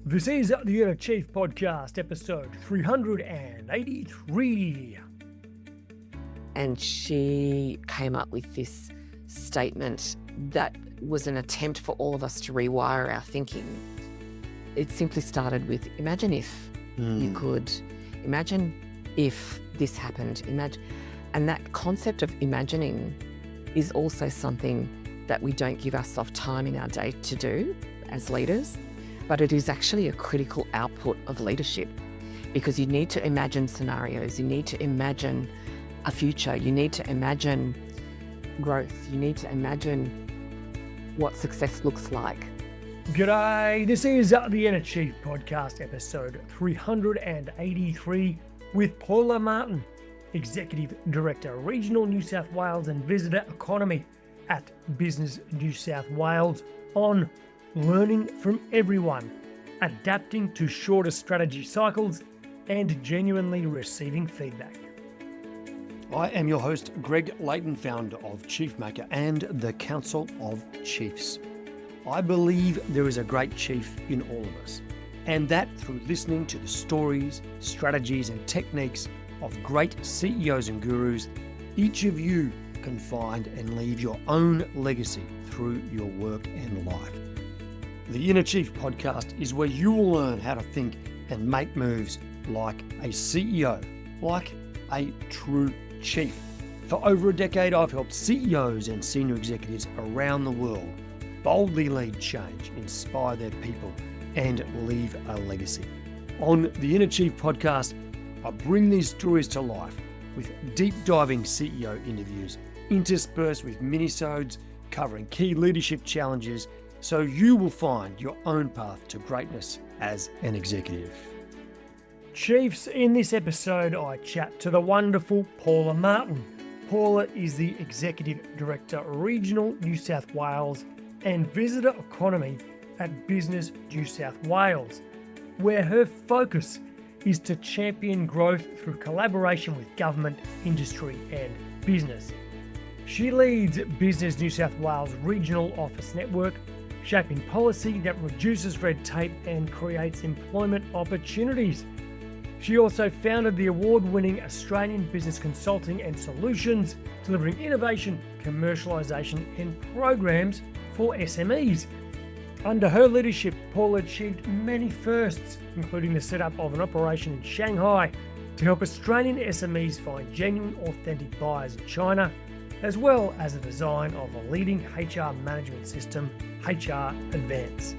This is the Inner Chief Podcast, episode 383. And she came up with this statement that was an attempt for all of us to rewire our thinking. It simply started with, imagine if you could, imagine if this happened, imagine. And that concept of imagining is also something that we don't give ourselves time in our day to do as leaders, but it is actually a critical output of leadership, because you need to imagine scenarios, you need to imagine a future, you need to imagine growth, you need to imagine what success looks like. G'day, this is the Inner Chief Podcast, episode 383 with Paula Martin, Executive Director, Regional New South Wales and Visitor Economy at Business New South Wales, on learning from everyone, adapting to shorter strategy cycles, and genuinely receiving feedback. I am your host, Greg Layton, founder of Chiefmaker and the Council of Chiefs. I believe there is a great chief in all of us, and that through listening to the stories, strategies, and techniques of great CEOs and gurus, each of you can find and leave your own legacy through your work and life. The Inner Chief Podcast is where you will learn how to think and make moves like a CEO, like a true chief. For over a decade, I've helped CEOs and senior executives around the world boldly lead change, inspire their people, and leave a legacy. On the Inner Chief Podcast, I bring these stories to life with deep diving CEO interviews, interspersed with minisodes covering key leadership challenges, so you will find your own path to greatness as an executive. Chiefs, in this episode, I chat to the wonderful Paula Martin. Paula is the Executive Director, Regional New South Wales and Visitor Economy at Business New South Wales, where her focus is to champion growth through collaboration with government, industry and business. She leads Business New South Wales Regional Office Network, shaping policy that reduces red tape and creates employment opportunities. She also founded the award-winning Australian Business Consulting and Solutions, delivering innovation, commercialisation and programs for SMEs. Under her leadership, Paula achieved many firsts, including the setup of an operation in Shanghai to help Australian SMEs find genuine, authentic buyers in China, as well as the design of a leading HR management system, HR Advance.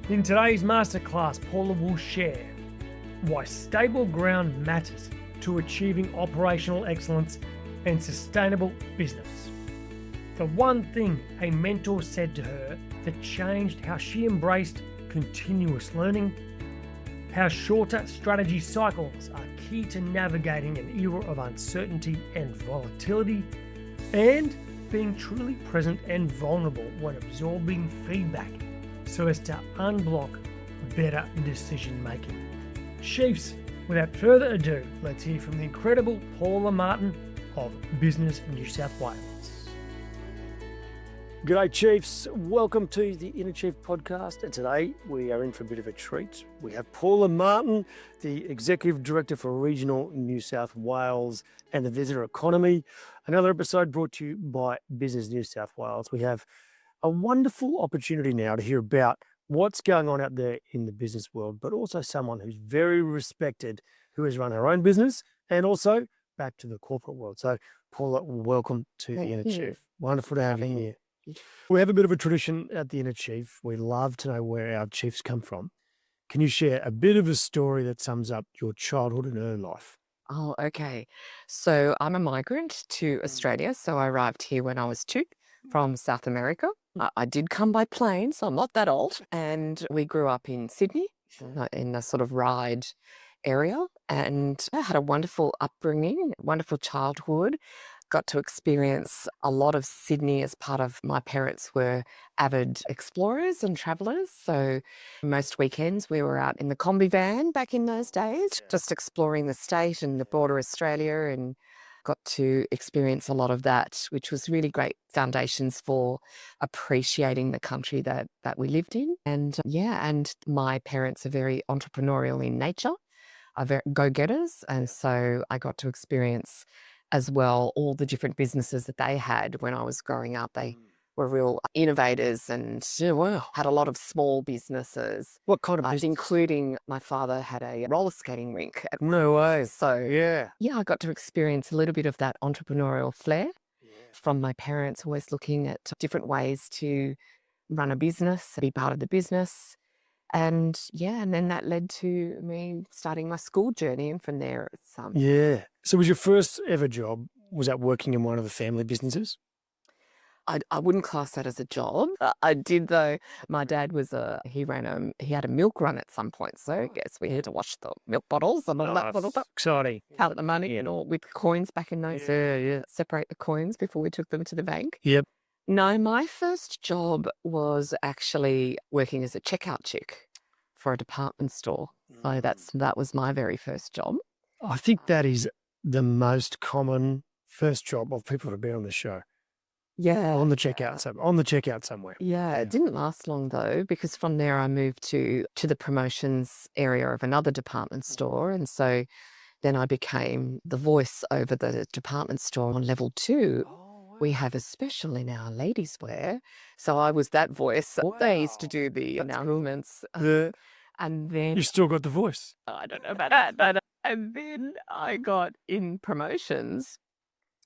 In today's masterclass, Paula will share why stable ground matters to achieving operational excellence and sustainable business. The one thing a mentor said to her that changed how she embraced continuous learning, how shorter strategy cycles are key to navigating an era of uncertainty and volatility, and being truly present and vulnerable when absorbing feedback so as to unblock better decision making. Chiefs, without further ado, let's hear from the incredible Paula Martin of Business New South Wales. G'day Chiefs, welcome to the Inner Chief Podcast, and today we are in for a bit of a treat. We have Paula Martin, the Executive Director for Regional New South Wales and the Visitor Economy. Another episode brought to you by Business New South Wales. We have a wonderful opportunity now to hear about what's going on out there in the business world, but also someone who's very respected, who has run her own business and also back to the corporate world. So Paula, welcome to the Inner Chief. Wonderful to have you here. We have a bit of a tradition at the Inner Chief. We love to know where our chiefs come from. Can you share a bit of a story that sums up your childhood and early life? Oh, okay. So I'm a migrant to Australia. So I arrived here when I was 2 from South America. I did come by plane, so I'm not that old. And we grew up in Sydney, in a sort of Ryde area. And I had a wonderful upbringing, wonderful childhood. Got to experience a lot of Sydney as part of my parents were avid explorers and travellers. So most weekends we were out in the combi van back in those days, just exploring the state and the border Australia and got to experience a lot of that, which was really great foundations for appreciating the country that we lived in. And and my parents are very entrepreneurial in nature, are very go-getters. And so I got to experience as well all the different businesses that they had when I was growing up. They were real innovators and had a lot of small businesses. What kind of business? Including my father had a roller skating rink. No way. So Yeah. I got to experience a little bit of that entrepreneurial flair from my parents, always looking at different ways to run a business, be part of the business. And and then that led to me starting my school journey. And from there, it's Yeah. So was your first ever job, was that working in one of the family businesses? I wouldn't class that as a job. I did though. My dad was he had a milk run at some point. So I guess we had to wash the milk bottles and all that sort of stuff. Exciting. Count the money and all with coins back in those. Yeah. Separate the coins before we took them to the bank. Yep. No, my first job was actually working as a checkout chick for a department store. So that was my very first job. I think that is the most common first job of people to be on the show. Yeah. On the checkout somewhere. Yeah, it didn't last long though, because from there I moved to the promotions area of another department store. And so then I became the voice over the department store on level 2. We have a special in our ladies' wear. So I was that voice. They used to do the announcements. And then You still got the voice. I don't know about that. But, and then I got in promotions,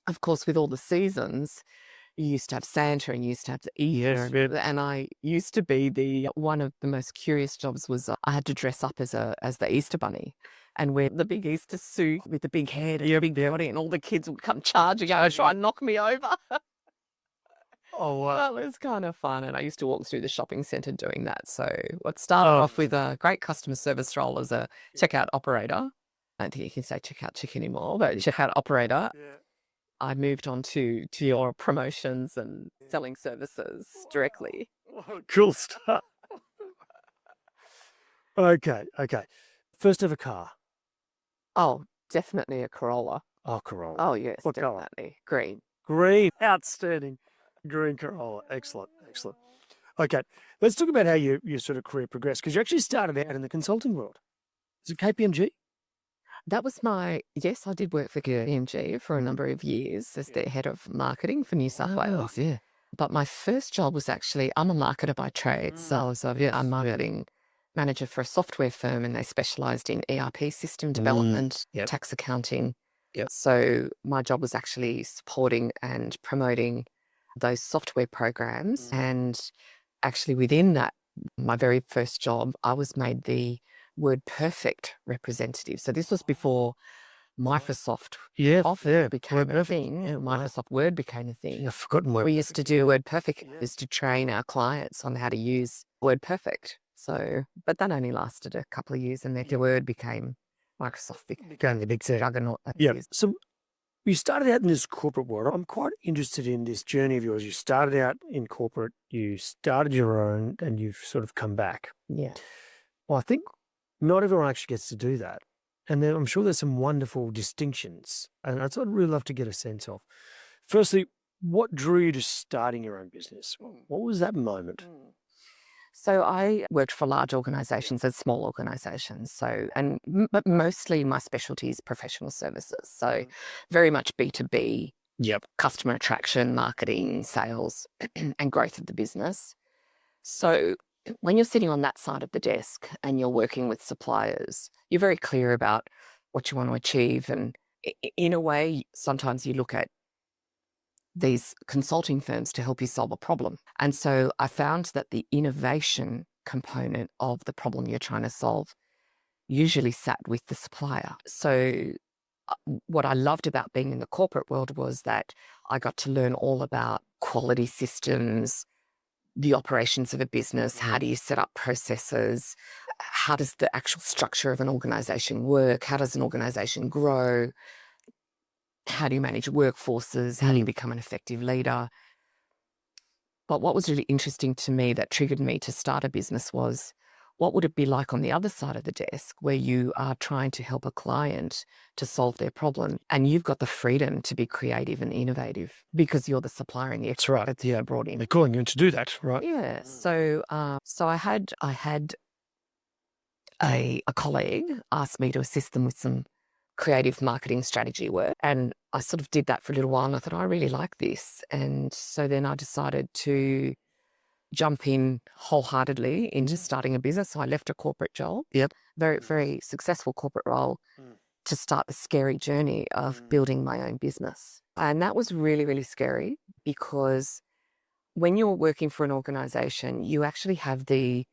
of course, with all the seasons. You used to have Santa and you used to have the Easter. And I used to be one of the most curious jobs was I had to dress up as the Easter bunny and wear the big Easter suit with the big head and big body, and all the kids would come charging out and try and knock me over. Oh, wow. That was kind of fun. And I used to walk through the shopping centre doing that. So what started off with a great customer service role as a checkout operator. I don't think you can say checkout chick anymore, but checkout operator. I moved on to your promotions and selling services directly. Cool stuff. Okay. First ever car. Oh, definitely a Corolla. Oh, Corolla. Oh, yes, What colour? definitely. Green. Green. Outstanding. Green Corolla. Excellent. Okay. Let's talk about how your sort of career progressed, because you actually started out in the consulting world. Is it KPMG? That was yes, I did work for KPMG for a number of years as the head of marketing for New South Wales. Yeah. But my first job was actually, I'm a marketer by trade. So I was a marketing manager for a software firm, and they specialised in ERP system development, tax accounting. Yep. So my job was actually supporting and promoting those software programs. And actually within that, my very first job, I was made the WordPerfect representative. So this was before Microsoft became a thing. Microsoft Word became a thing. I've forgotten where We used to do WordPerfect is to train our clients on how to use WordPerfect. So, but that only lasted a couple of years, and then the Word became Microsoft became the big juggernaut. So you started out in this corporate world. I'm quite interested in this journey of yours. You started out in corporate, you started your own, and you've sort of come back. Yeah. Well, I think not everyone actually gets to do that. And then I'm sure there's some wonderful distinctions. And that's what I'd really love to get a sense of. Firstly, what drew you to starting your own business? What was that moment? So I worked for large organisations and small organisations. So, but mostly my specialty is professional services. So very much B2B, customer attraction, marketing, sales, and growth of the business. So when you're sitting on that side of the desk and you're working with suppliers, you're very clear about what you want to achieve. And in a way, sometimes you look at these consulting firms to help you solve a problem. And so I found that the innovation component of the problem you're trying to solve usually sat with the supplier. So what I loved about being in the corporate world was that I got to learn all about quality systems, the operations of a business, how do you set up processes, how does the actual structure of an organization work, how does an organization grow, how do you manage workforces, how do you become an effective leader. But what was really interesting to me that triggered me to start a business was What would it be like on the other side of the desk where you are trying to help a client to solve their problem and you've got the freedom to be creative and innovative because you're the supplier and the That's right. expert Yeah. brought in. They're calling you in to do that, right? Yeah. So I had a colleague ask me to assist them with some creative marketing strategy work. And I sort of did that for a little while and I thought, I really like this. And so then I decided to jump in wholeheartedly into starting a business. So I left a corporate job, Yep. very, very successful corporate role, to start the scary journey of building my own business. And that was really, really scary because when you're working for an organization, you actually have the,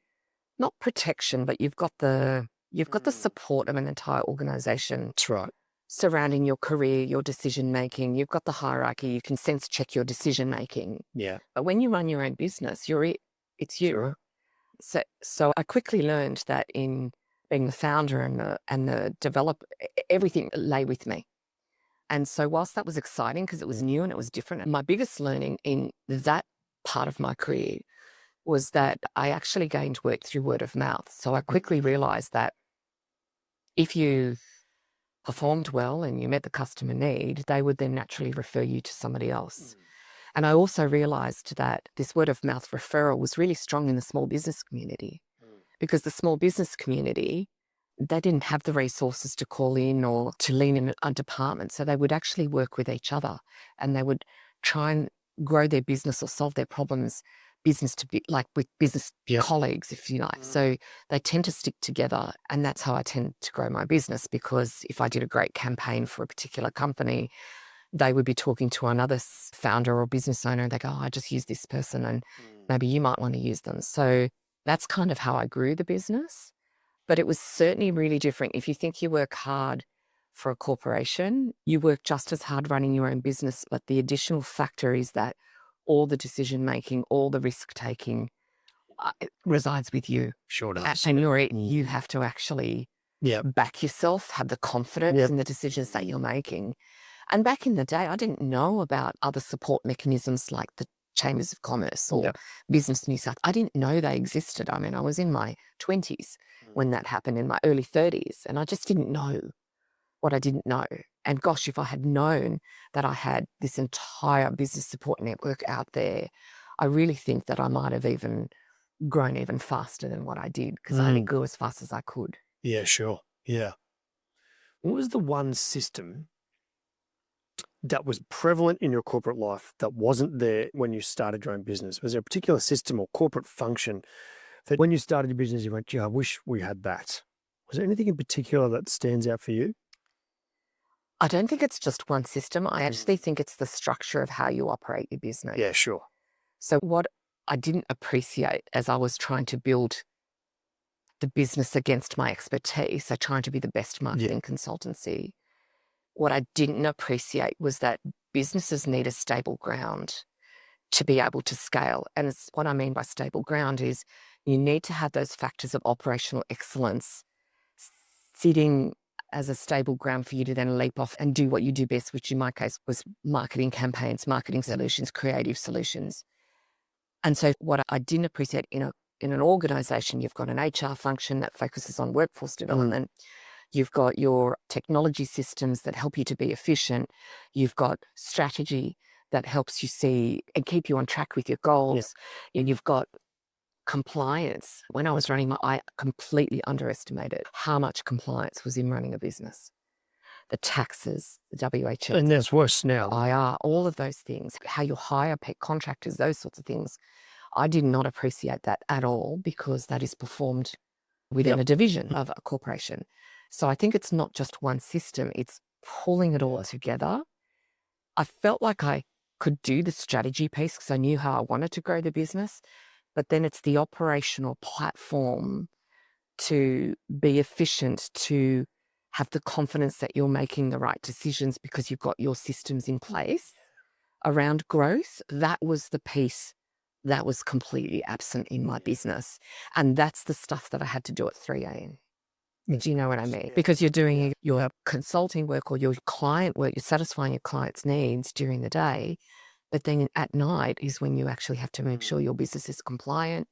not protection, but you've got the support of an entire organization. That's right. Surrounding your career, your decision making. You've got the hierarchy. You can sense check your decision making. Yeah. But when you run your own business, you're it. It's you. Sure. So I quickly learned that in being the founder and the developer, everything lay with me. And so whilst that was exciting because it was new and it was different, my biggest learning in that part of my career was that I actually gained work through word of mouth. So I quickly realized that if you performed well and you met the customer need, they would then naturally refer you to somebody else. And I also realized that this word of mouth referral was really strong in the small business community because the small business community, they didn't have the resources to call in or to lean in a department. So they would actually work with each other and they would try and grow their business or solve their problems business to be like with business colleagues, if you like. So they tend to stick together. And that's how I tend to grow my business, because if I did a great campaign for a particular company, they would be talking to another founder or business owner and they go, oh, I just use this person and maybe you might want to use them. So that's kind of how I grew the business. But it was certainly really different. If you think you work hard for a corporation, you work just as hard running your own business. But the additional factor is that all the decision making, all the risk taking resides with you. Sure does. And you have to actually back yourself, have the confidence in the decisions that you're making. And back in the day, I didn't know about other support mechanisms like the Chambers of Commerce or Business New South. I didn't know they existed. I mean, I was in my 20s when that happened, in my early 30s, and I just didn't know what I didn't know. And gosh, if I had known that I had this entire business support network out there, I really think that I might have even grown even faster than what I did, because I only grew as fast as I could. Yeah, sure. Yeah. What was the one system that was prevalent in your corporate life that wasn't there when you started your own business? Was there a particular system or corporate function that when you started your business, you went, gee, I wish we had that? Was there anything in particular that stands out for you? I don't think it's just one system. I actually think it's the structure of how you operate your business. Yeah, sure. So what I didn't appreciate as I was trying to build the business against my expertise, so trying to be the best marketing consultancy, what I didn't appreciate was that businesses need a stable ground to be able to scale. And what I mean by stable ground is you need to have those factors of operational excellence sitting as a stable ground for you to then leap off and do what you do best, which in my case was marketing campaigns, marketing solutions, creative solutions. And so what I didn't appreciate in an organization, you've got an HR function that focuses on workforce development. You've got your technology systems that help you to be efficient. You've got strategy that helps you see and keep you on track with your goals. And you've got compliance. When I was running I completely underestimated how much compliance was in running a business. The taxes, the WHO. And there's worse now. IR, all of those things, how you hire pet contractors, those sorts of things. I did not appreciate that at all, because that is performed within a division of a corporation. So I think it's not just one system, it's pulling it all together. I felt like I could do the strategy piece because I knew how I wanted to grow the business, but then it's the operational platform to be efficient, to have the confidence that you're making the right decisions because you've got your systems in place around growth. That was the piece that was completely absent in my business. And that's the stuff that I had to do at 3 a.m. Do you know what I mean? Because you're doing your consulting work or your client work, you're satisfying your client's needs during the day, but then at night is when you actually have to make sure your business is compliant,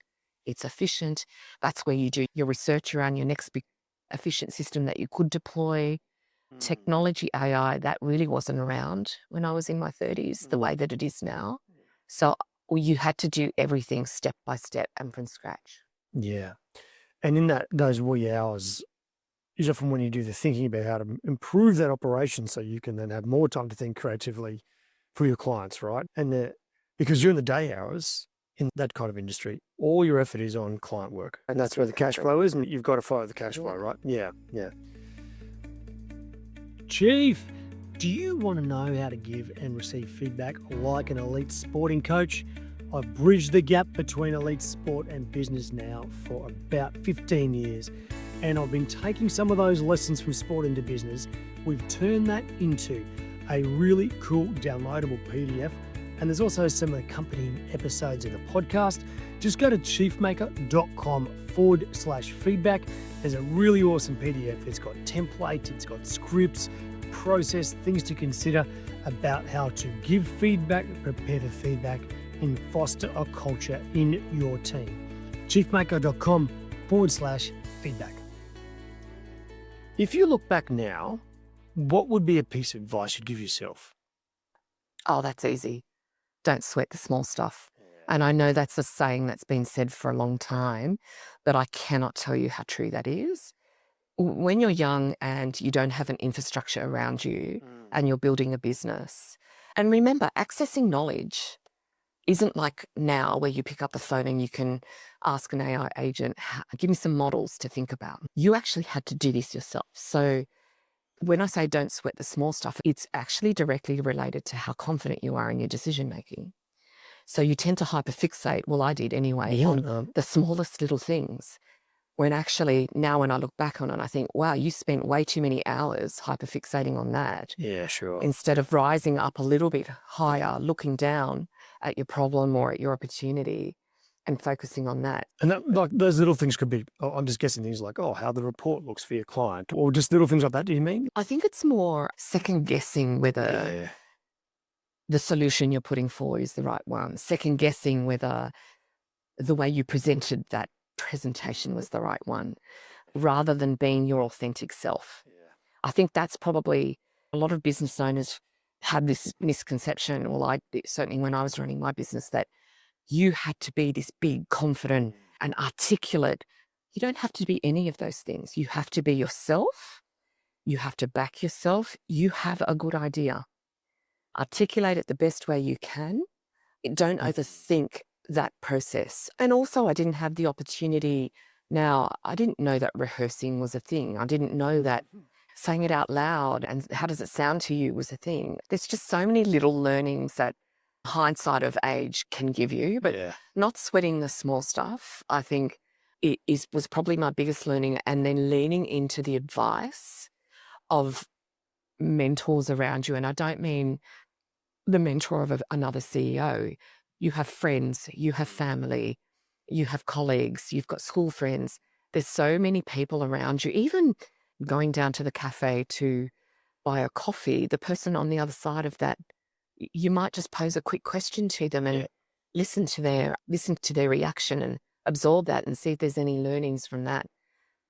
it's efficient. That's where you do your research around your next big efficient system that you could deploy. Technology, AI, that really wasn't around when I was in my 30s the way that it is now. So you had to do everything step by step and from scratch. Yeah. And in those wee hours is often when you do the thinking about how to improve that operation so you can then have more time to think creatively for your clients, right? And because during the day hours in that kind of industry, all your effort is on client work. And that's where the cash flow is, and you've got to follow the cash flow, right? Yeah. Chief, do you want to know how to give and receive feedback like an elite sporting coach? I've bridged the gap between elite sport and business now for about 15 years, and I've been taking some of those lessons from sport into business. We've turned that into a really cool downloadable PDF, and there's also some accompanying episodes of the podcast. Just go to chiefmaker.com/feedback. There's a really awesome PDF. It's got templates, it's got scripts, process, things to consider about how to give feedback, prepare the feedback, and foster a culture in your team. chiefmaker.com/feedback. If you look back now, what would be a piece of advice you'd give yourself? Oh, that's easy. Don't sweat the small stuff. And I know that's a saying that's been said for a long time, but I cannot tell you how true that is. When you're young and you don't have an infrastructure around you and you're building a business, and remember, accessing knowledge isn't like now where you pick up the phone and you can ask an AI agent, give me some models to think about. You actually had to do this yourself. So when I say don't sweat the small stuff, it's actually directly related to how confident you are in your decision making. So you tend to hyperfixate, well, I did anyway, on the smallest little things. When actually now when I look back on it, I think, wow, you spent way too many hours hyperfixating on that. Yeah, sure. Instead of rising up a little bit higher, looking down at your problem or at your opportunity and focusing on that. And that, like those little things could be, I'm just guessing things like, how the report looks for your client, or just little things like that, do you mean? I think it's more second guessing whether the solution you're putting forward is the right one, second guessing whether the way you presented that presentation was the right one, rather than being your authentic self. I think that's probably a lot of business owners had this misconception. Well, I did, certainly when I was running my business, that you had to be this big, confident and articulate. You don't have to be any of those things. You have to be yourself. You have to back yourself. You have a good idea. Articulate it the best way you can. Don't overthink that process. And also, I didn't have the opportunity. Now, I didn't know that rehearsing was a thing. I didn't know that saying it out loud and how does it sound to you was a thing. There's just so many little learnings that hindsight of age can give you, but not sweating the small stuff, I think was probably my biggest learning. And then leaning into the advice of mentors around you. And I don't mean the mentor of another CEO. You have friends, you have family, you have colleagues, you've got school friends. There's so many people around you. Even going down to the cafe to buy a coffee, the person on the other side of that, you might just pose a quick question to them and listen to their reaction and absorb that and see if there's any learnings from that.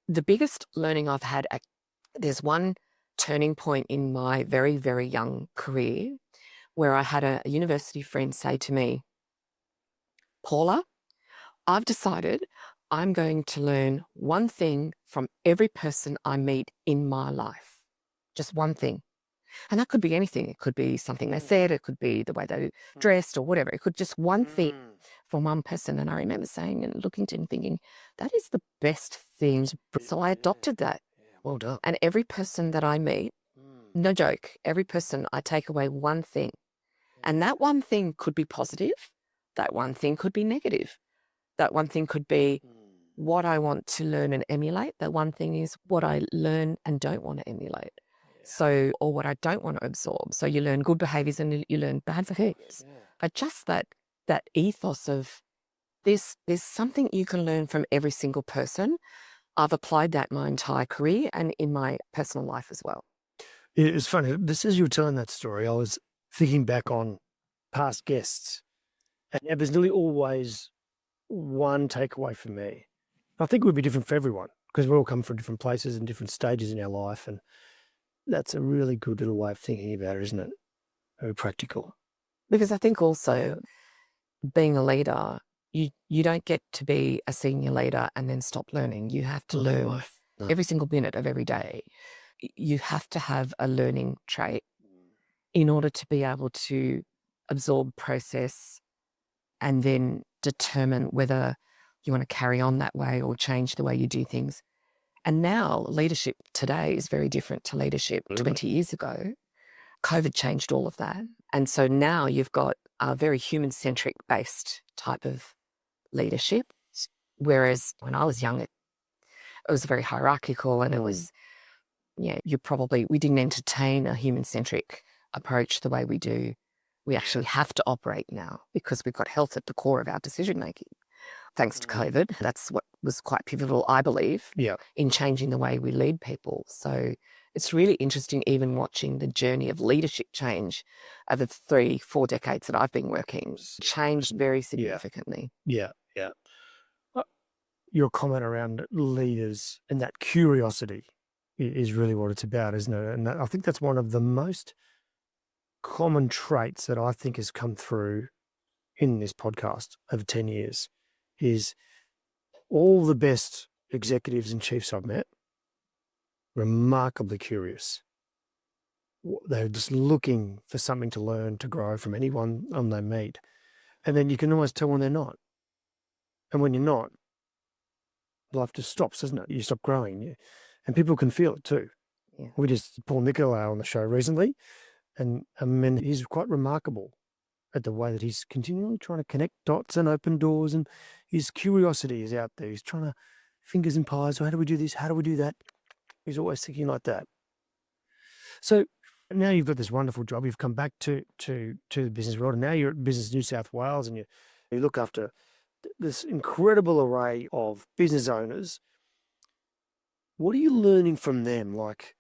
The biggest learning I've had, there's one turning point in my very, very young career where I had a university friend say to me, Paula, I've decided I'm going to learn one thing from every person I meet in my life. Just one thing. And that could be anything. It could be something they said. It could be the way they dressed or whatever. It could just one thing from one person. And I remember saying and looking to him thinking, that is the best thing. So I adopted that. Well done. And every person that I meet, no joke, every person I take away one thing. And that one thing could be positive. That one thing could be negative. That one thing could be what I want to learn and emulate. That one thing is what I learn and don't want to emulate. So, or what I don't want to absorb. So you learn good behaviors and you learn bad behaviors. But just that ethos of there's something you can learn from every single person. I've applied that my entire career and in my personal life as well. It's funny. Just as you were telling that story, I was thinking back on past guests. And there's nearly always one takeaway for me. I think it would be different for everyone because we all come from different places and different stages in our life. And that's a really good little way of thinking about it, isn't it? Very practical. Because I think also being a leader, you don't get to be a senior leader and then stop learning. You have to learn every single minute of every day. You have to have a learning trait in order to be able to absorb, process, and then determine whether you want to carry on that way or change the way you do things. And now leadership today is very different to leadership 20 years ago. COVID changed all of that. And so now you've got a very human-centric based type of leadership. Whereas when I was young, it was very hierarchical and it was, we didn't entertain a human-centric approach the way we do. We actually have to operate now because we've got health at the core of our decision-making. Thanks to COVID, that's what was quite pivotal, I believe, in changing the way we lead people. So it's really interesting even watching the journey of leadership change over 3-4 decades that I've been working, changed very significantly. Yeah. Your comment around leaders and that curiosity is really what it's about, isn't it? And I think that's one of the most common traits that I think has come through in this podcast over 10 years is all the best executives and chiefs I've met, remarkably curious. They're just looking for something to learn, to grow from anyone they meet. And then you can always tell when they're not. And when you're not, life just stops, doesn't it? You stop growing. And people can feel it too. Yeah. We just had Paul Nicolau on the show recently, and he's quite remarkable at the way that he's continually trying to connect dots and open doors, and his curiosity is out there. He's trying to fingers in pies. So how do we do this? How do we do that? He's always thinking like that. So now you've got this wonderful job. You've come back to the business world, and now you're at Business New South Wales, and you look after this incredible array of business owners. What are you learning from them? Like,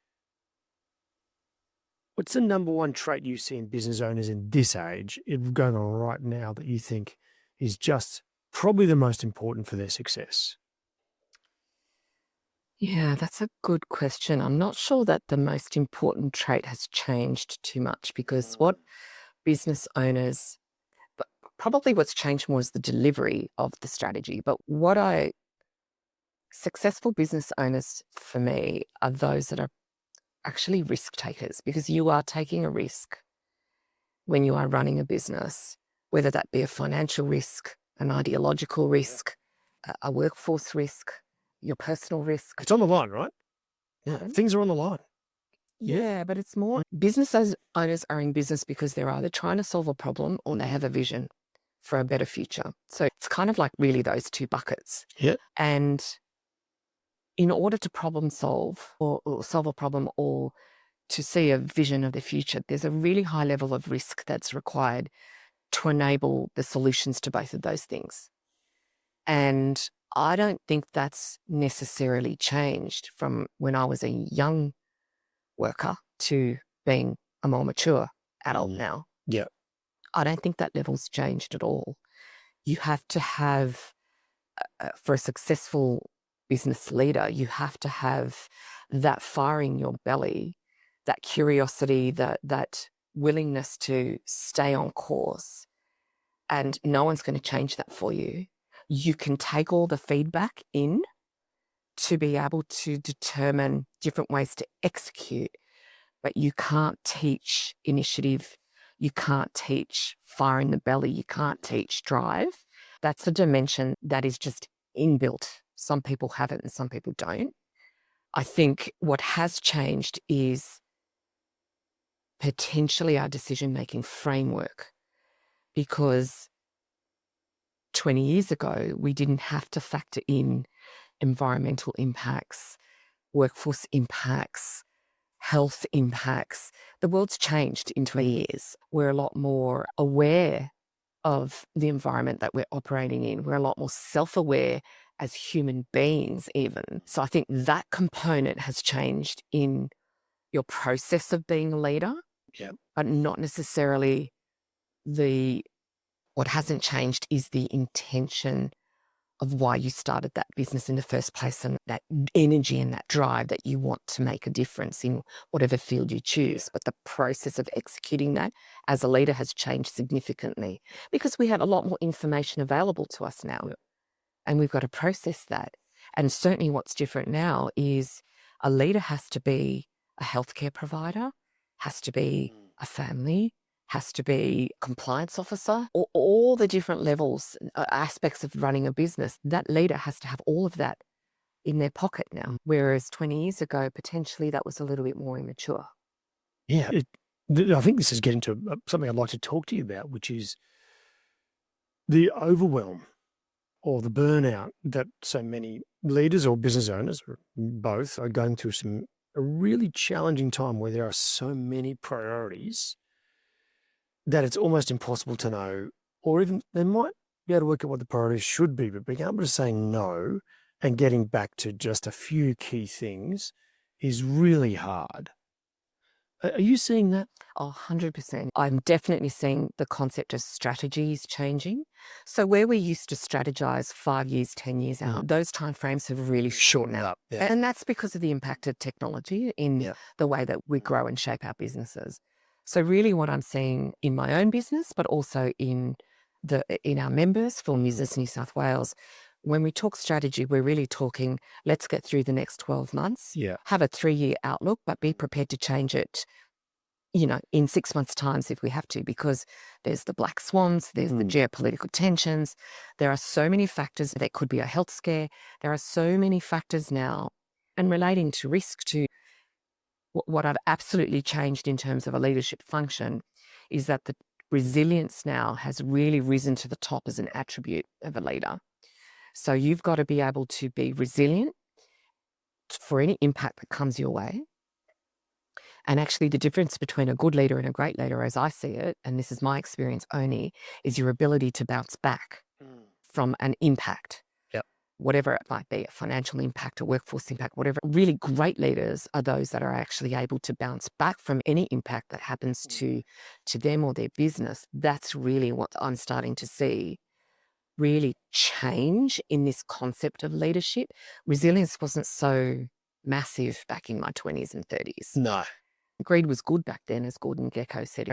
what's the number one trait you see in business owners in this age, going on right now, that you think is just probably the most important for their success? Yeah, that's a good question. I'm not sure that the most important trait has changed too much, because what business owners, but probably what's changed more is the delivery of the strategy. But successful business owners for me are those that are actually risk takers, because you are taking a risk when you are running a business, whether that be a financial risk, an ideological risk, a workforce risk, your personal risk. It's on the line, right? Yeah. Things are on the line. Yeah, but it's more business owners are in business because they're either trying to solve a problem or they have a vision for a better future. So it's kind of like really those two buckets. Yeah. And in order to problem solve or solve a problem or to see a vision of the future, there's a really high level of risk that's required to enable the solutions to both of those things. And I don't think that's necessarily changed from when I was a young worker to being a more mature adult now. Yeah. I don't think that level's changed at all. You have to have, for a successful business leader, you have to have that fire in your belly, that curiosity, that willingness to stay on course. And no one's going to change that for you. You can take all the feedback in to be able to determine different ways to execute, but you can't teach initiative. You can't teach fire in the belly. You can't teach drive. That's a dimension that is just inbuilt. Some people have it and some people don't. I think what has changed is potentially our decision-making framework, because 20 years ago, we didn't have to factor in environmental impacts, workforce impacts, health impacts. The world's changed in 20 years. We're a lot more aware of the environment that we're operating in. We're a lot more self-aware as human beings even. So I think that component has changed in your process of being a leader, but not necessarily what hasn't changed is the intention of why you started that business in the first place, and that energy and that drive that you want to make a difference in whatever field you choose. But the process of executing that as a leader has changed significantly because we have a lot more information available to us now, and we've got to process that. And certainly what's different now is a leader has to be a healthcare provider, has to be a family, has to be a compliance officer, or all the different levels, aspects of running a business. That leader has to have all of that in their pocket now, whereas 20 years ago, potentially that was a little bit more immature. Yeah. I think this is getting to something I'd like to talk to you about, which is the overwhelm or the burnout that so many leaders or business owners, or both, are going through a really challenging time where there are so many priorities that it's almost impossible to know, or even they might be able to work out what the priorities should be, but being able to say no and getting back to just a few key things is really hard. Are you seeing that? Oh, 100%. I'm definitely seeing the concept of strategies changing. So where we used to strategize 5 years, 10 years out, those timeframes have really shortened Shorten out. up. Yeah. And that's because of the impact of technology in the way that we grow and shape our businesses. So really what I'm seeing in my own business, but also in our members for Business New South Wales, when we talk strategy, we're really talking, let's get through the next 12 months, have a 3-year outlook, but be prepared to change it, in 6 months' time if we have to, because there's the black swans, there's the geopolitical tensions. There are so many factors. There could be a health scare. There are so many factors now, and relating to risk, to what I've absolutely changed in terms of a leadership function is that the resilience now has really risen to the top as an attribute of a leader. So you've got to be able to be resilient for any impact that comes your way. And actually the difference between a good leader and a great leader, as I see it, and this is my experience only, is your ability to bounce back from an impact. Whatever it might be, a financial impact, a workforce impact, whatever. Really great leaders are those that are actually able to bounce back from any impact that happens to them or their business. That's really what I'm starting to see really change in this concept of leadership. Resilience wasn't so massive back in my 20s and 30s. No. Greed was good back then, as Gordon Gekko said.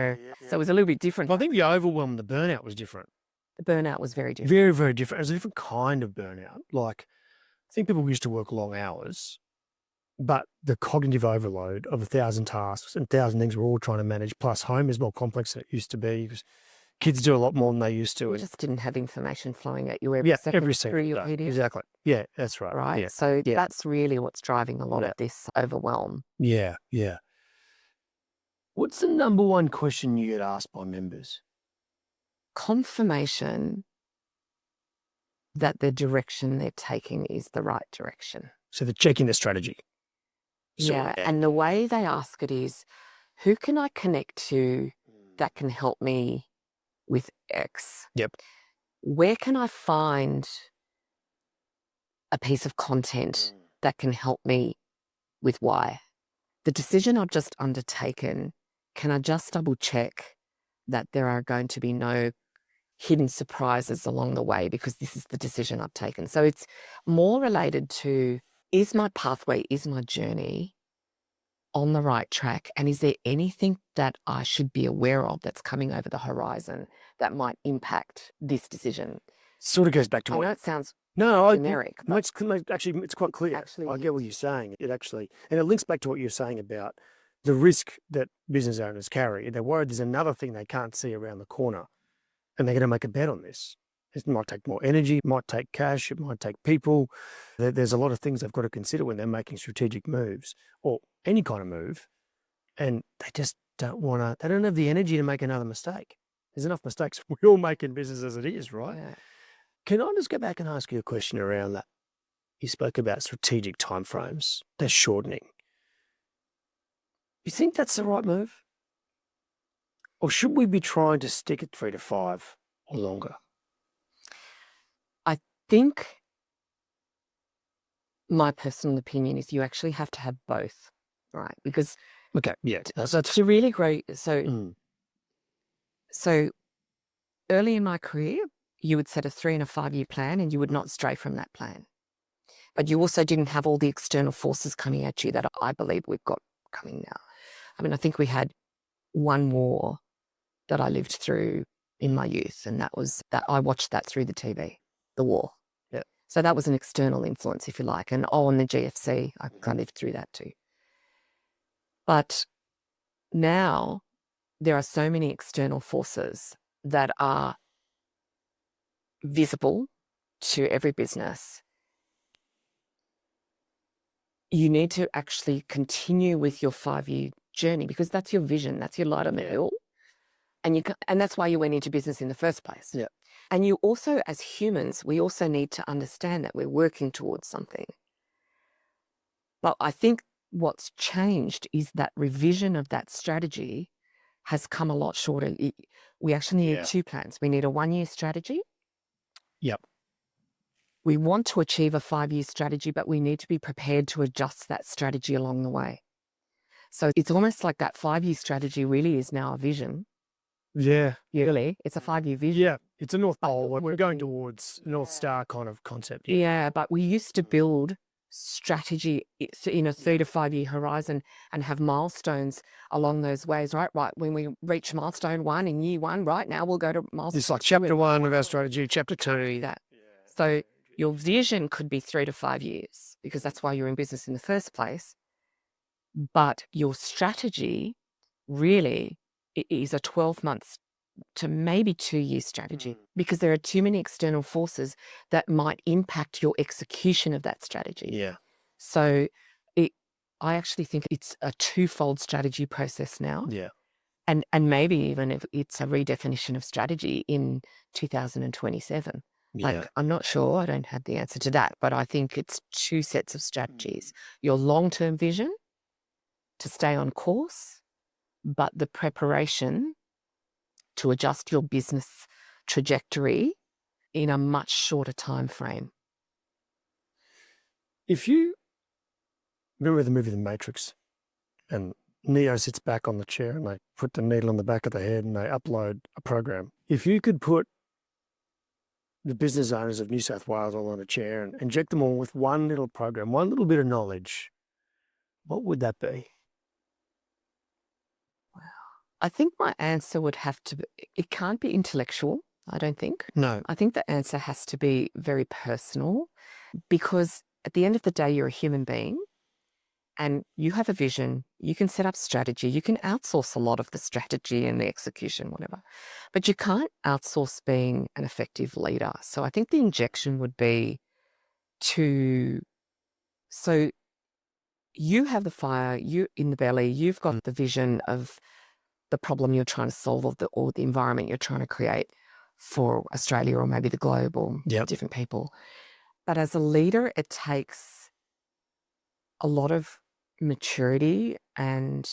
So it was a little bit different. Well, I think the overwhelm, the burnout was different. The burnout was very different. Very, very different. It was a different kind of burnout. Like, I think people used to work long hours, but the cognitive overload of 1,000 tasks and 1,000 things we're all trying to manage, plus home is more complex than it used to be because kids do a lot more than they used to. You just didn't have information flowing at you every second second through your day. media. Exactly. Yeah, that's right. Right? Yeah. So that's really what's driving a lot of this overwhelm. Yeah, yeah. What's the number one question you get asked by members? Confirmation that the direction they're taking is the right direction. So they're checking their strategy. And the way they ask it is, who can I connect to that can help me with X? Yep. Where can I find a piece of content that can help me with Y? The decision I've just undertaken, can I just double check that there are going to be no hidden surprises along the way, because this is the decision I've taken. So it's more related to, is my pathway, is my journey on the right track? And is there anything that I should be aware of that's coming over the horizon that might impact this decision? Sort of goes back to I what... know it sounds No, generic. it's quite clear. Actually, I get what you're saying. And it links back to what you're saying about the risk that business owners carry. They're worried there's another thing they can't see around the corner, and they're going to make a bet on this. It might take more energy, it might take cash, it might take people. There's a lot of things they've got to consider when they're making strategic moves or any kind of move, and they just don't want to. They don't have the energy to make another mistake. There's enough mistakes we all make in business as it is, right? Yeah. Can I just go back and ask you a question around that? You spoke about strategic timeframes. They're shortening. You think that's the right move? Or should we be trying to stick at 3 to 5 or longer? I think my personal opinion is you actually have to have both, right? Because to really grow, so early in my career, you would set a 3 and a 5 year plan and you would not stray from that plan. But you also didn't have all the external forces coming at you that I believe we've got coming now. I mean, I think we had one war that I lived through in my youth, and that was that I watched that through the TV, the war. Yeah. So that was an external influence, if you like. And and the GFC, I lived through that too. But now there are so many external forces that are visible to every business. You need to actually continue with your 5-year journey because that's your vision, that's your light on the hill. And that's why you went into business in the first place. Yeah. And you also, as humans, we also need to understand that we're working towards something. But I think what's changed is that revision of that strategy has come a lot shorter. We actually need 2 plans. We need a 1-year strategy. Yep. We want to achieve a 5-year strategy, but we need to be prepared to adjust that strategy along the way. So it's almost like that 5-year strategy really is now a vision. Yeah. Really, it's a 5-year vision. Yeah. It's a North Pole. We're going towards North Star kind of concept. Yeah, but we used to build strategy in a 3 to 5 year horizon and have milestones along those ways, right? Right. When we reach milestone 1 in year 1, right now we'll go to milestone. It's like chapter 1 of our strategy, chapter 2. That. So your vision could be 3 to 5 years because that's why you're in business in the first place. But your strategy really is a 12 months to maybe 2-year strategy because there are too many external forces that might impact your execution of that strategy. Yeah. So I actually think it's a twofold strategy process now. Yeah. And maybe even if it's a redefinition of strategy in 2027. Like, I'm not sure. I don't have the answer to that. But I think it's 2 sets of strategies. Your long-term vision to stay on course, but the preparation to adjust your business trajectory in a much shorter time frame. If you remember the movie The Matrix, and Neo sits back on the chair and they put the needle on the back of the head and they upload a program. If you could put the business owners of New South Wales all on a chair and inject them all with one little program, one little bit of knowledge, what would that be? I think my answer would have to be, it can't be intellectual, I don't think. No. I think the answer has to be very personal because at the end of the day, you're a human being and you have a vision, you can set up strategy, you can outsource a lot of the strategy and the execution, whatever, but you can't outsource being an effective leader. So I think the injection would be so you have the fire, you in the belly, you've got the vision of the problem you're trying to solve or the environment you're trying to create for Australia or maybe the globe or different people. But as a leader, it takes a lot of maturity and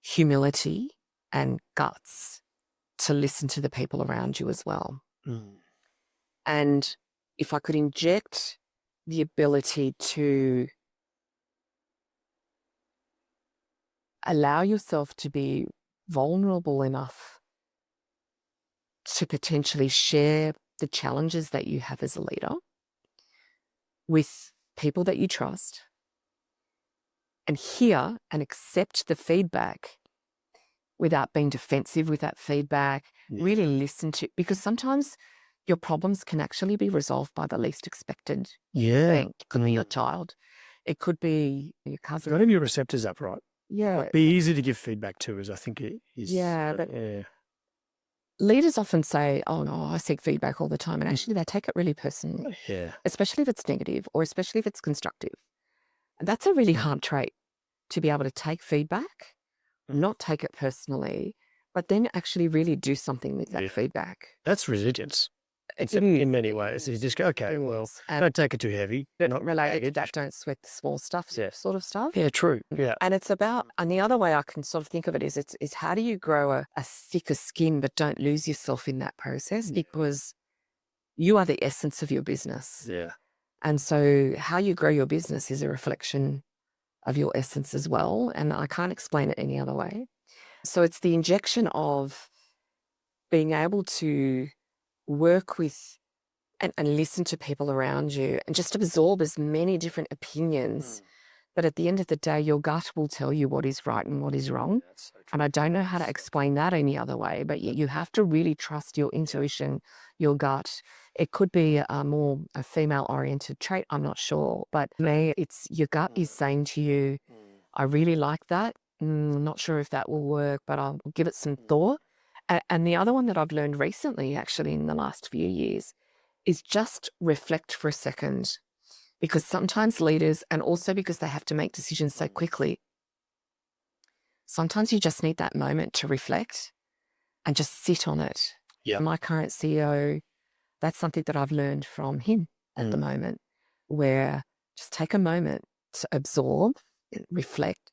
humility and guts to listen to the people around you as well. And if I could inject the ability to allow yourself to be vulnerable enough to potentially share the challenges that you have as a leader with people that you trust and hear and accept the feedback without being defensive with that feedback, really listen to, because sometimes your problems can actually be resolved by the least expected thing. It could be your child. It could be your cousin. Got to have your receptors up, right? Yeah. Be easy to give feedback to, as I think it is. But leaders often say, oh, no, I seek feedback all the time. And actually, they take it really personally. Yeah. Especially if it's negative or especially if it's constructive. And that's a really hard trait to be able to take feedback, not take it personally, but then actually really do something with that feedback. That's resilience. In many ways. You just go, okay, well, don't take it too heavy. Not related to that, don't sweat the small stuff sort of stuff. Yeah, true. Yeah. And it's about, and the other way I can sort of think of it is how do you grow a thicker skin but don't lose yourself in that process because you are the essence of your business. Yeah. And so how you grow your business is a reflection of your essence as well. And I can't explain it any other way. So it's the injection of being able to work with and listen to people around you and just absorb as many different opinions. But at the end of the day, your gut will tell you what is right and what is wrong. That's so true. And I don't know how to explain that any other way, but you have to really trust your intuition, your gut. It could be a female-oriented trait, I'm not sure. But for me, it's your gut is saying to you, I really like that. I'm not sure if that will work, but I'll give it some thought. And the other one that I've learned recently, actually, in the last few years, is just reflect for a second. Because sometimes leaders, and also because they have to make decisions so quickly, sometimes you just need that moment to reflect and just sit on it. Yeah. My current CEO, that's something that I've learned from him at the moment, where just take a moment to absorb, reflect.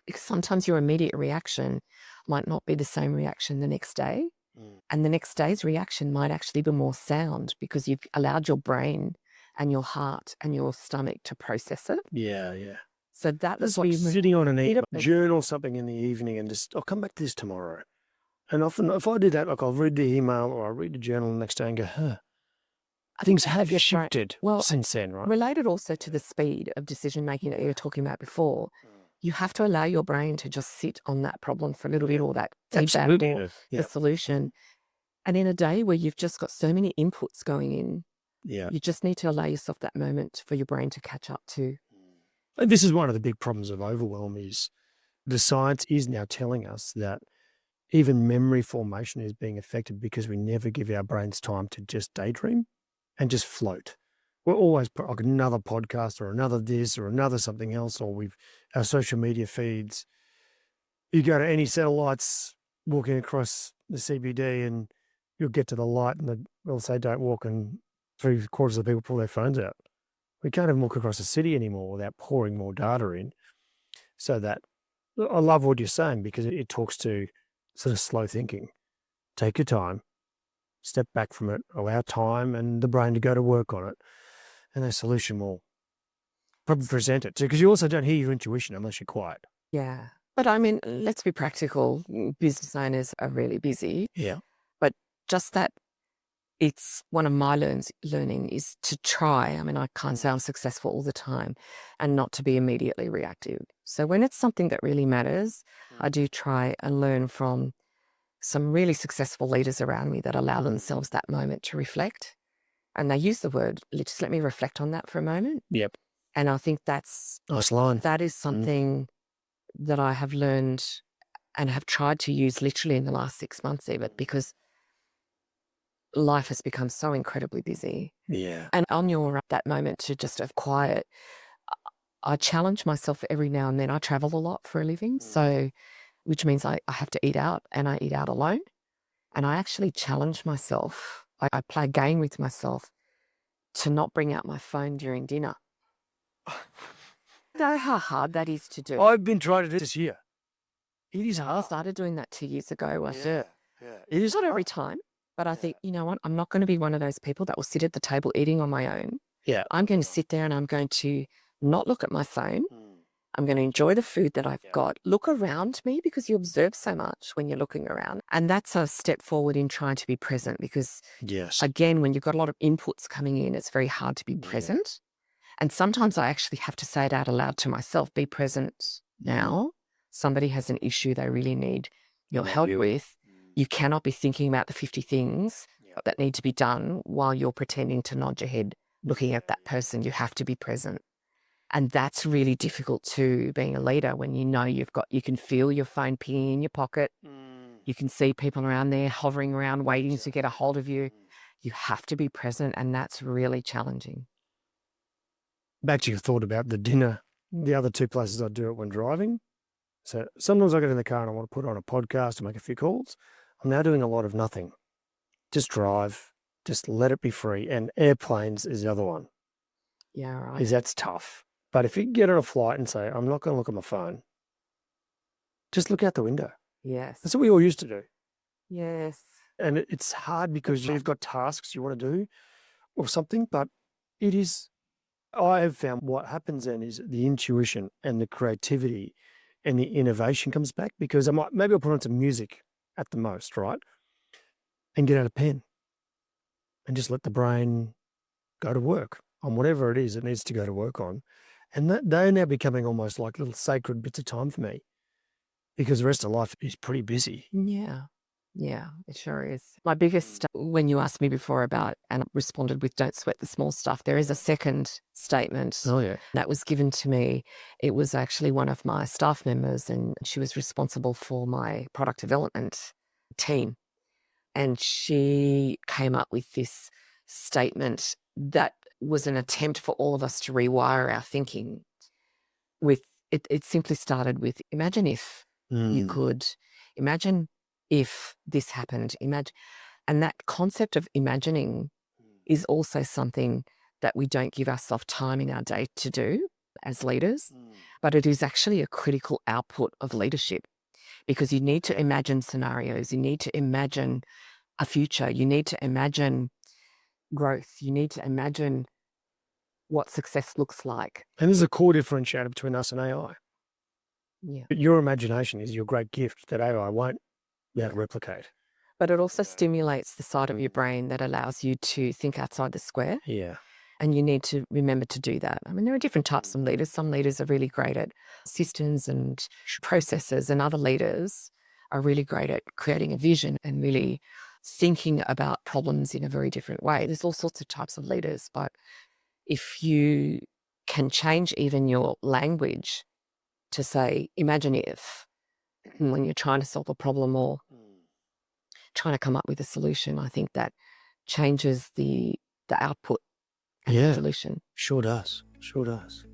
Because sometimes your immediate reaction might not be the same reaction the next day. And the next day's reaction might actually be more sound because you've allowed your brain and your heart and your stomach to process it. Yeah, yeah. So that That's was like sitting on Eat journal something in the evening and just, I'll come back to this tomorrow. And often if I do that, like I'll read the email or I'll read the journal the next day and go, things have shifted since then, right? Related also to the speed of decision making that you were talking about before, you have to allow your brain to just sit on that problem for a little bit, or that feedback or the solution. And in a day where you've just got so many inputs going in, you just need to allow yourself that moment for your brain to catch up to. And this is one of the big problems of overwhelm is the science is now telling us that even memory formation is being affected because we never give our brains time to just daydream and just float. We're always put like another podcast or another this or another something else, or our social media feeds. You go to any satellites walking across the CBD and you'll get to the light and they'll say don't walk, and 3/4 of the people pull their phones out. We can't even walk across the city anymore without pouring more data in. So that I love what you're saying because it talks to sort of slow thinking. Take your time, step back from it, allow time and the brain to go to work on it, and a solution will probably present it too. Because you also don't hear your intuition unless you're quiet. Yeah. But I mean, let's be practical. Business owners are really busy. Yeah. But just that, it's one of my learning is to try. I mean, I can't say I'm successful all the time, and not to be immediately reactive. So when it's something that really matters, I do try and learn from some really successful leaders around me that allow themselves that moment to reflect. And they use the word, just let me reflect on that for a moment. Yep. And I think that's Nice line. that is something that I have learned and have tried to use literally in the last 6 months even, because life has become so incredibly busy. Yeah. And on that moment to just have quiet, I challenge myself every now and then. I travel a lot for a living, so which means I have to eat out, and I eat out alone. And I actually challenge myself. I play a game with myself to not bring out my phone during dinner. Know how hard that is to do. I've been trying to do this year. It is I hard. started doing that 2 years ago. Yeah. It is Not every hard. time, but I think, you know what, I'm not going to be one of those people that will sit at the table eating on my own. Yeah. I'm going to sit there and I'm going to not look at my phone. I'm going to enjoy the food that I've got, look around me, because you observe so much when you're looking around. And that's a step forward in trying to be present, because Yes. again, when you've got a lot of inputs coming in, it's very hard to be present. And sometimes I actually have to say it out aloud to myself, be present now. Somebody has an issue they really need your help with. You cannot be thinking about the 50 things that need to be done while you're pretending to nod your head, looking at that person. You have to be present. And that's really difficult too, being a leader, when you know you can feel your phone pinging in your pocket. You can see people around there hovering around, waiting to get a hold of you. You have to be present, and that's really challenging. Back to your thought about the dinner, the other two places I do it when driving. So sometimes I get in the car and I want to put on a podcast or make a few calls. I'm now doing a lot of nothing. Just drive, just let it be free. And airplanes is the other one. Yeah, right. Is that's tough. But if you get on a flight and say, I'm not going to look at my phone, just look out the window. Yes. That's what we all used to do. Yes. And it's hard because you've got tasks you want to do or something, but it is, I have found what happens then is the intuition and the creativity and the innovation comes back, because maybe I'll put on some music at the most, right? And get out a pen and just let the brain go to work on whatever it is it needs to go to work on. And that they're now becoming almost like little sacred bits of time for me because the rest of life is pretty busy. Yeah. Yeah, it sure is. My biggest, when you asked me before about, and I responded with don't sweat the small stuff, there is a second statement Oh, yeah. that was given to me. It was actually one of my staff members, and she was responsible for my product development team. And she came up with this statement that was an attempt for all of us to rewire our thinking. It simply started with imagine if you could, imagine if this happened, imagine. And that concept of imagining is also something that we don't give ourselves time in our day to do as leaders, but it is actually a critical output of leadership because you need to imagine scenarios, you need to imagine a future, you need to imagine growth, you need to imagine what success looks like. And there's a core differentiator between us and AI. Yeah. Your imagination is your great gift that AI won't be able to replicate. But it also stimulates the side of your brain that allows you to think outside the square. Yeah. And you need to remember to do that. I mean, there are different types of leaders. Some leaders are really great at systems and processes, and other leaders are really great at creating a vision and really thinking about problems in a very different way. There's all sorts of types of leaders, but if you can change even your language to say, imagine if, when you're trying to solve a problem or trying to come up with a solution, I think that changes the output and the solution. Sure does. Sure does.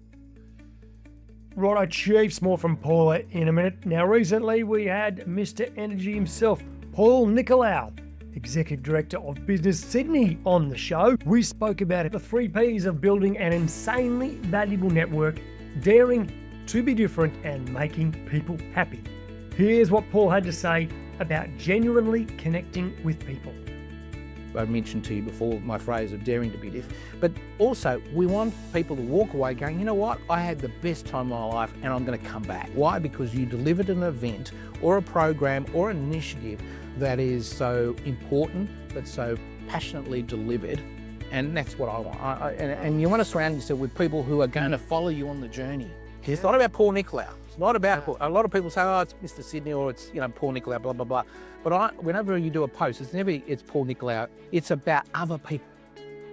Righto, Chiefs, more from Paula in a minute. Now, recently we had Mr. Energy himself, Paul Nicolau, Executive Director of Business Sydney, on the show. We spoke about the 3 Ps of building an insanely valuable network, daring to be different and making people happy. Here's what Paul had to say about genuinely connecting with people. I mentioned to you before my phrase of daring to be different, but also we want people to walk away going, you know what, I had the best time of my life and I'm going to come back. Why? Because you delivered an event or a program or an initiative that is so important, but so passionately delivered, and that's what I want. And you want to surround yourself with people who are going to follow you on the journey. It's not about Paul Nicolau. It's not about Paul. A lot of people say, oh, it's Mr. Sydney or it's, Paul Nicolau, blah, blah, blah. But whenever you do a post, it's Paul Nicolau. It's about other people.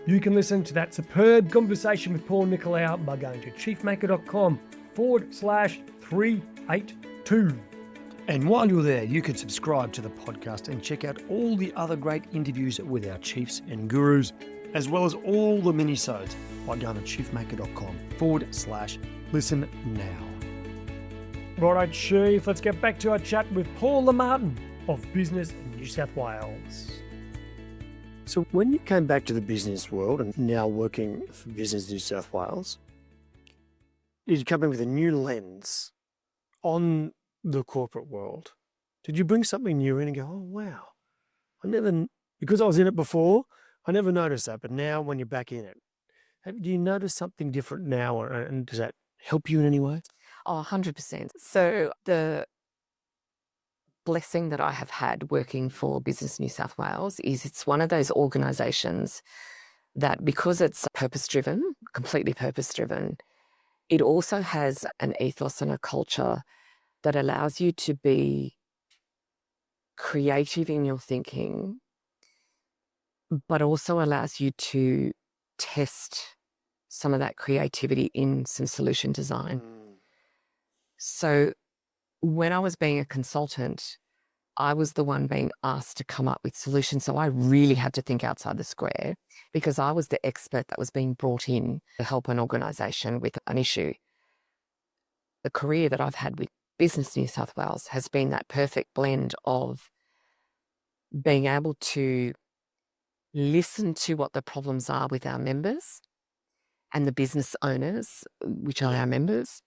You can listen to that superb conversation with Paul Nicolau by going to chiefmaker.com/382. And while you're there, you can subscribe to the podcast and check out all the other great interviews with our chiefs and gurus, as well as all the minisodes by going to chiefmaker.com/listen now. Righto, Chief, let's get back to our chat with Paula Martin of Business New South Wales. So when you came back to the business world and now working for Business New South Wales, you're coming with a new lens on the corporate world. Did you bring something new in and go, oh, wow, because I was in it before, I never noticed that. But now when you're back in it, do you notice something different now? And does that help you in any way? Oh, 100%. So the blessing that I have had working for Business New South Wales is it's one of those organisations that, because it's purpose-driven, completely purpose-driven, it also has an ethos and a culture that allows you to be creative in your thinking, but also allows you to test some of that creativity in some solution design. So when I was being a consultant, I was the one being asked to come up with solutions. So I really had to think outside the square because I was the expert that was being brought in to help an organisation with an issue. The career that I've had with Business New South Wales has been that perfect blend of being able to listen to what the problems are with our members and the business owners, which are our members,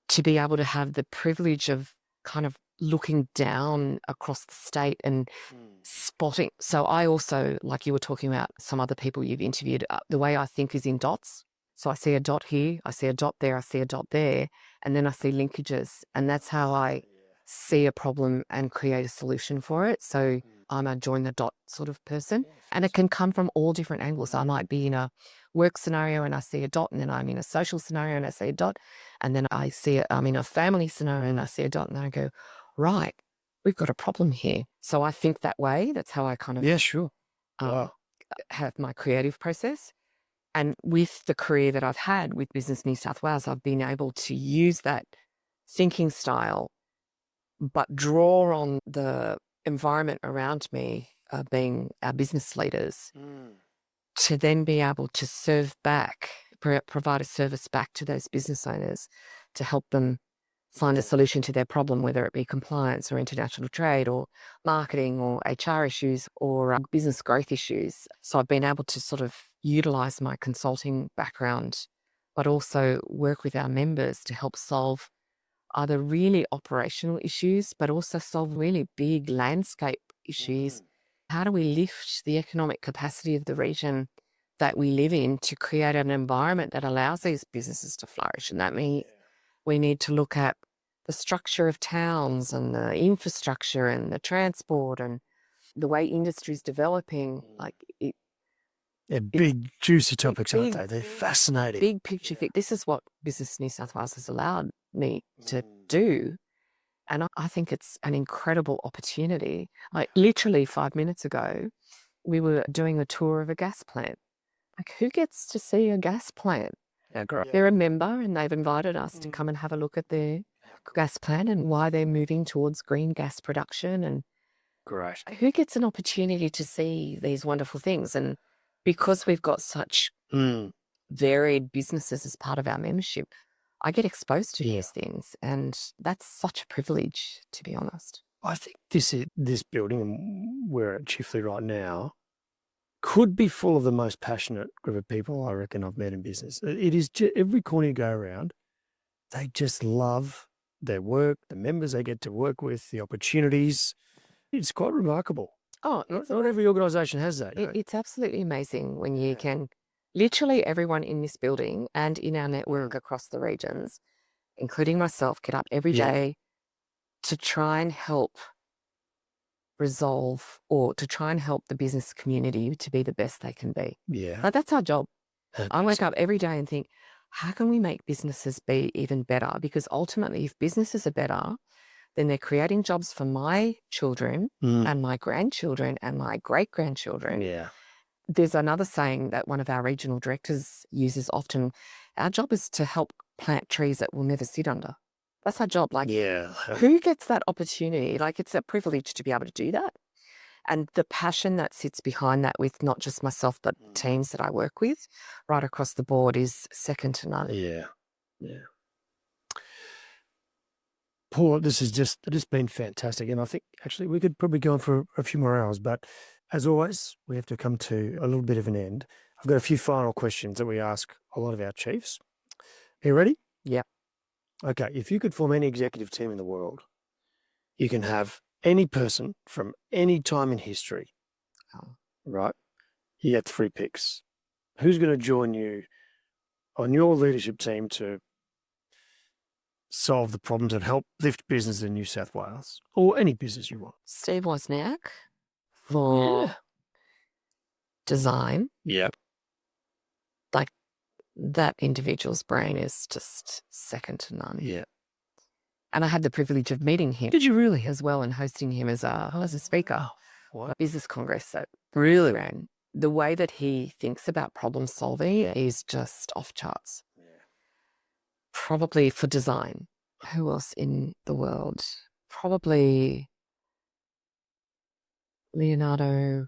to be able to have the privilege of kind of looking down across the state and spotting. So I also, like you were talking about some other people you've interviewed, the way I think is in dots. So I see a dot here, I see a dot there, I see a dot there, and then I see linkages. And that's how I see a problem and create a solution for it. So I'm a join the dot sort of person. And it can come from all different angles. I might be in a work scenario and I see a dot, and then I'm in a social scenario and I see a dot, and then I'm in a family scenario and I see a dot, and then I go, right, we've got a problem here. So I think that way. That's how I kind of Yeah, sure. um, have my creative process. And with the career that I've had with Business New South Wales, I've been able to use that thinking style, but draw on the environment around me, being our business leaders, to then be able to serve back, provide a service back to those business owners to help them find a solution to their problem, whether it be compliance or international trade or marketing or HR issues or business growth issues. So I've been able to sort of utilize my consulting background, but also work with our members to help solve either really operational issues, but also solve really big landscape issues. How do we lift the economic capacity of the region that we live in to create an environment that allows these businesses to flourish? And that means we need to look at the structure of towns and the infrastructure and the transport and the way industry is developing. Like They're big, juicy topics, aren't big- they? They're fascinating. big picture fit. This is what Business New South Wales has allowed me to do. And I think it's an incredible opportunity. Like literally 5 minutes ago, we were doing a tour of a gas plant. Like, who gets to see a gas plant? They're a member and they've invited us to come and have a look at their gas plant and why they're moving towards green gas production. And Great. who gets an opportunity to see these wonderful things? And because we've got such varied businesses as part of our membership, I get exposed to these things, and that's such a privilege, to be honest. I think this building, and we're at Chifley right now, could be full of the most passionate group of people I reckon I've met in business. It is every corner you go around, they just love their work, the members they get to work with, the opportunities. It's quite remarkable. Oh, Not every organisation has that. it's absolutely amazing when you can, literally everyone in this building and in our network across the regions, including myself, get up every day to try and help resolve or to try and help the business community to be the best they can be. Yeah. Like, that's our job. I wake up every day and think, how can we make businesses be even better? Because ultimately, if businesses are better, then they're creating jobs for my children and my grandchildren and my great-grandchildren. Yeah. There's another saying that one of our regional directors uses often. Our job is to help plant trees that we'll never sit under. That's our job. Like, who gets that opportunity? Like, it's a privilege to be able to do that. And the passion that sits behind that with not just myself, but teams that I work with right across the board is second to none. Yeah. Yeah. Paula, this has just been fantastic. And I think actually we could probably go on for a few more hours, but as always, we have to come to a little bit of an end. I've got a few final questions that we ask a lot of our chiefs. Are you ready? Yeah. Okay. If you could form any executive team in the world, you can have any person from any time in history, right? You get 3 picks. Who's going to join you on your leadership team to solve the problems that help lift business in New South Wales, or any business you want? Steve Wozniak for design. Yep. Like, that individual's brain is just second to none. Yeah. And I had the privilege of meeting him. Did you really? As well, and hosting him as a speaker. What? A business congress that really ran. The way that he thinks about problem solving is just off charts. Yeah. Probably for design. Who else in the world? Probably Leonardo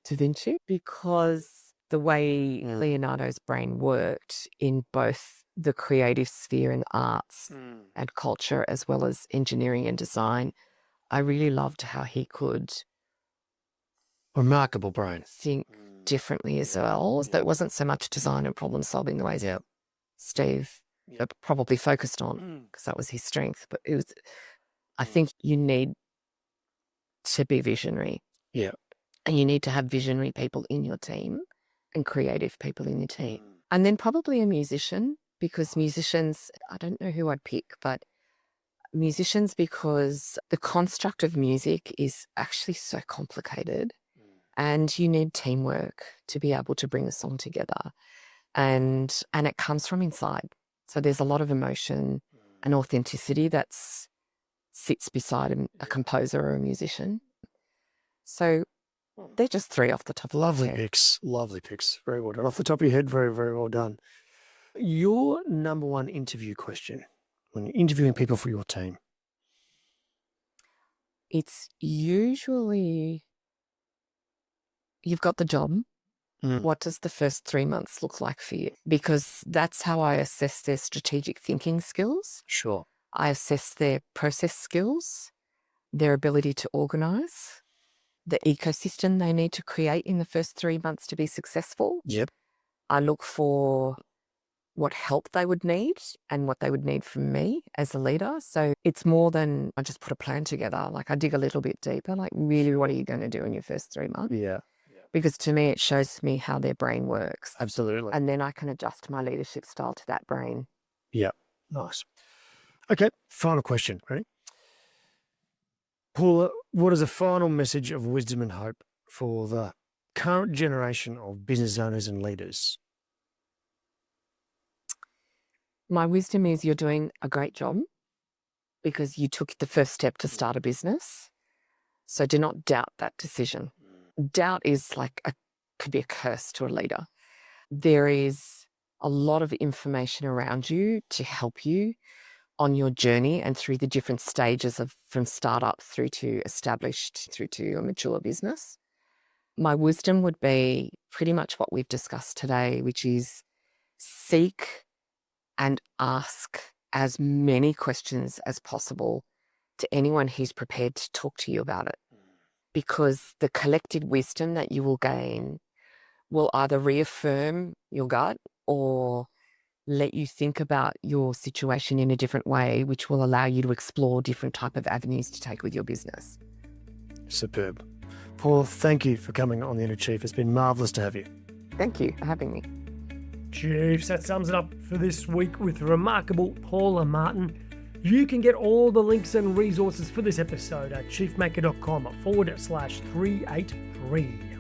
da Vinci, because the way Leonardo's brain worked in both the creative sphere and arts and culture, as well as engineering and design, I really loved how he could Remarkable brain. think differently as well. So it wasn't so much design and problem solving the ways Steve probably focused on, because that was his strength. But it was, I think you need to be visionary. Yeah. And you need to have visionary people in your team and creative people in your team. And then probably a musician, because musicians, I don't know who I'd pick, but Musicians, because the construct of music is actually so complicated and you need teamwork to be able to bring a song together. And it comes from inside. So there's a lot of emotion and authenticity that sits beside a composer or a musician. So they're just three off the top of Lovely my head. picks. Lovely picks. Very well done. Off the top of your head, very, very well done. Your number one interview question when you're interviewing people for your team? It's usually, you've got the job. What does the first 3 months look like for you? Because that's how I assess their strategic thinking skills. Sure. I assess their process skills, their ability to organise, the ecosystem they need to create in the first 3 months to be successful. Yep. I look for what help they would need and what they would need from me as a leader. So it's more than I just put a plan together. Like I dig a little bit deeper, like really what are you going to do in your first 3 months? Yeah. Because to me, it shows me how their brain works. Absolutely. And then I can adjust my leadership style to that brain. Yeah. Nice. Okay. Final question. Ready? Paula, what is a final message of wisdom and hope for the current generation of business owners and leaders? My wisdom is you're doing a great job because you took the first step to start a business. So do not doubt that decision. Doubt is could be a curse to a leader. There is a lot of information around you to help you on your journey and through the different stages of from startup through to established through to a mature business. My wisdom would be pretty much what we've discussed today, which is seek and ask as many questions as possible to anyone who's prepared to talk to you about it. Because the collected wisdom that you will gain will either reaffirm your gut or let you think about your situation in a different way, which will allow you to explore different type of avenues to take with your business. Superb. Paul, thank you for coming on The Inner Chief. It's been marvellous to have you. Thank you for having me. Chiefs, that sums it up for this week with the remarkable Paula Martin. You can get all the links and resources for this episode at chiefmaker.com/383.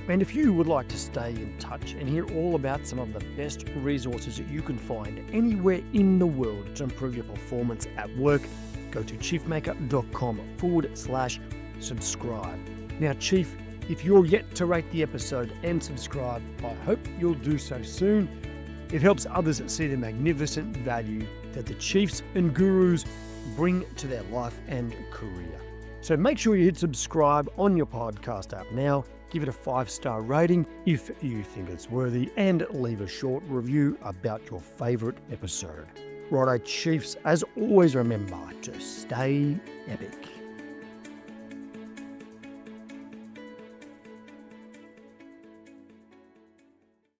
And if you would like to stay in touch and hear all about some of the best resources that you can find anywhere in the world to improve your performance at work, go to chiefmaker.com/subscribe. Now, Chief, if you're yet to rate the episode and subscribe, I hope you'll do so soon. It helps others see the magnificent value that the chiefs and gurus bring to their life and career. So make sure you hit subscribe on your podcast app now, give it a 5-star rating if you think it's worthy, and leave a short review about your favourite episode. Righto, Chiefs, as always, remember to stay epic.